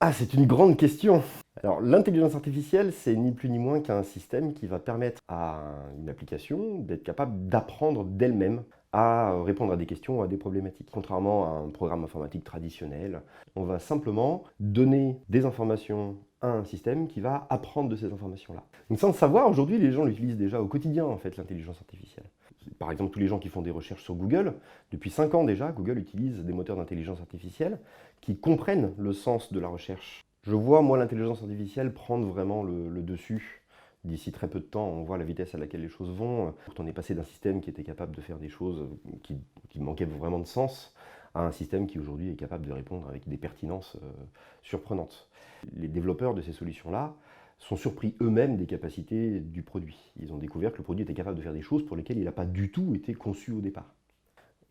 Ah, c'est une grande question. Alors, l'intelligence artificielle, c'est ni plus ni moins qu'un système qui va permettre à une application d'être capable d'apprendre d'elle-même à répondre à des questions, à des problématiques. Contrairement à un programme informatique traditionnel, on va simplement donner des informations à un système qui va apprendre de ces informations-là. Donc sans le savoir, aujourd'hui, les gens l'utilisent déjà au quotidien, en fait, l'intelligence artificielle. Par exemple, tous les gens qui font des recherches sur Google, depuis 5 ans déjà, Google utilise des moteurs d'intelligence artificielle qui comprennent le sens de la recherche. Je vois, moi, l'intelligence artificielle prendre vraiment le dessus. D'ici très peu de temps, on voit la vitesse à laquelle les choses vont. On est passé d'un système qui était capable de faire des choses qui manquaient vraiment de sens à un système qui aujourd'hui est capable de répondre avec des pertinences surprenantes. Les développeurs de ces solutions-là sont surpris eux-mêmes des capacités du produit. Ils ont découvert que le produit était capable de faire des choses pour lesquelles il n'a pas du tout été conçu au départ.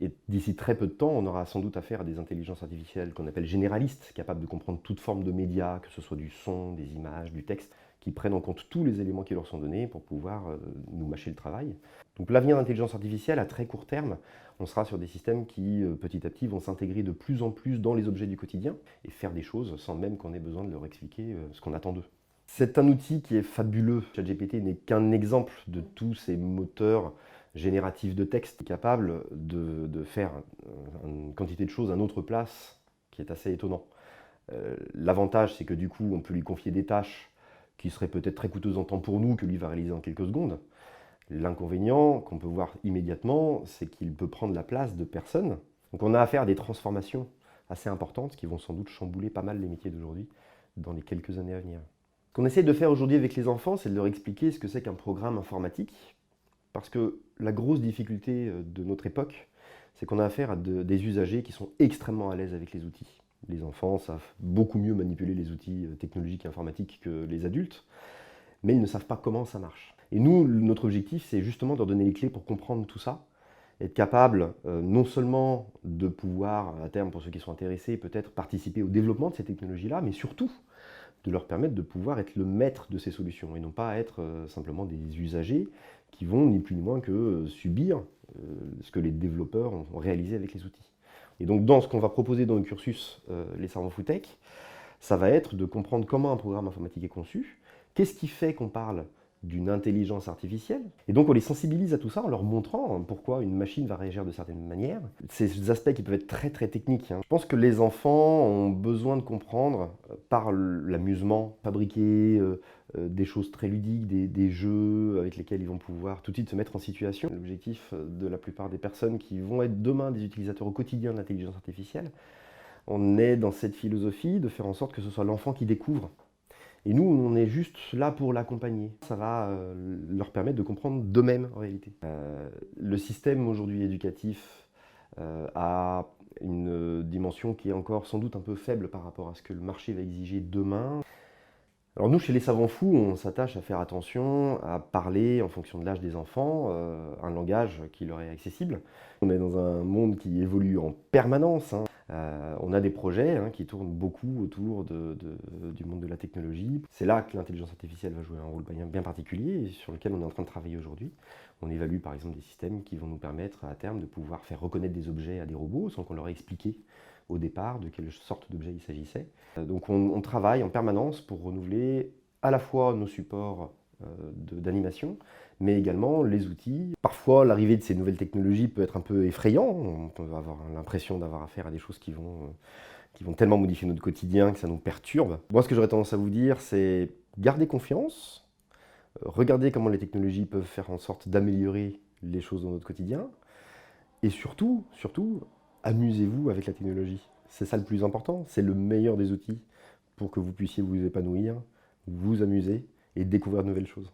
Et d'ici très peu de temps, on aura sans doute affaire à des intelligences artificielles qu'on appelle généralistes, capables de comprendre toute forme de médias, que ce soit du son, des images, du texte, qui prennent en compte tous les éléments qui leur sont donnés pour pouvoir nous mâcher le travail. Donc l'avenir de l'intelligence artificielle, à très court terme, on sera sur des systèmes qui, petit à petit, vont s'intégrer de plus en plus dans les objets du quotidien et faire des choses sans même qu'on ait besoin de leur expliquer ce qu'on attend d'eux. C'est un outil qui est fabuleux. ChatGPT n'est qu'un exemple de tous ces moteurs génératifs de texte capables de faire une quantité de choses à notre place qui est assez étonnant. L'avantage, c'est que du coup, on peut lui confier des tâches qui seraient peut-être très coûteuses en temps pour nous, que lui va réaliser en quelques secondes. L'inconvénient qu'on peut voir immédiatement, c'est qu'il peut prendre la place de personnes. Donc on a affaire à des transformations assez importantes qui vont sans doute chambouler pas mal les métiers d'aujourd'hui dans les quelques années à venir. Ce qu'on essaie de faire aujourd'hui avec les enfants, c'est de leur expliquer ce que c'est qu'un programme informatique. Parce que la grosse difficulté de notre époque, c'est qu'on a affaire à des usagers qui sont extrêmement à l'aise avec les outils. Les enfants savent beaucoup mieux manipuler les outils technologiques et informatiques que les adultes, mais ils ne savent pas comment ça marche. Et nous, notre objectif, c'est justement de leur donner les clés pour comprendre tout ça, être capable non seulement de pouvoir, à terme, pour ceux qui sont intéressés, peut-être participer au développement de ces technologies-là, mais surtout de leur permettre de pouvoir être le maître de ces solutions et non pas être simplement des usagers qui vont ni plus ni moins que subir ce que les développeurs ont réalisé avec les outils. Et donc dans ce qu'on va proposer dans le cursus Les Savants Foutech, ça va être de comprendre comment un programme informatique est conçu, qu'est-ce qui fait qu'on parle d'une intelligence artificielle. Et donc on les sensibilise à tout ça en leur montrant pourquoi une machine va réagir de certaines manières. Ces aspects qui peuvent être très très techniques. Je pense que les enfants ont besoin de comprendre par l'amusement, fabriquer des choses très ludiques, des jeux avec lesquels ils vont pouvoir tout de suite se mettre en situation. L'objectif de la plupart des personnes qui vont être demain des utilisateurs au quotidien de l'intelligence artificielle, on est dans cette philosophie de faire en sorte que ce soit l'enfant qui découvre. Et nous, on est juste là pour l'accompagner. Ça va leur permettre de comprendre d'eux-mêmes en réalité. Le système aujourd'hui éducatif a une dimension qui est encore sans doute un peu faible par rapport à ce que le marché va exiger demain. Alors nous, chez les savants fous, on s'attache à faire attention, à parler en fonction de l'âge des enfants, un langage qui leur est accessible. On est dans un monde qui évolue en permanence. On a des projets qui tournent beaucoup autour du monde de la technologie. C'est là que l'intelligence artificielle va jouer un rôle bien particulier et sur lequel on est en train de travailler aujourd'hui. On évalue par exemple des systèmes qui vont nous permettre à terme de pouvoir faire reconnaître des objets à des robots sans qu'on leur ait expliqué au départ de quelle sorte d'objet il s'agissait. Donc on travaille en permanence pour renouveler à la fois nos supports d'animation, mais également les outils. Parfois, l'arrivée de ces nouvelles technologies peut être un peu effrayant. On peut avoir l'impression d'avoir affaire à des choses qui vont tellement modifier notre quotidien que ça nous perturbe. Moi, ce que j'aurais tendance à vous dire, c'est garder confiance, regarder comment les technologies peuvent faire en sorte d'améliorer les choses dans notre quotidien, et surtout, amusez-vous avec la technologie. C'est ça le plus important, c'est le meilleur des outils pour que vous puissiez vous épanouir, vous amuser et découvrir de nouvelles choses.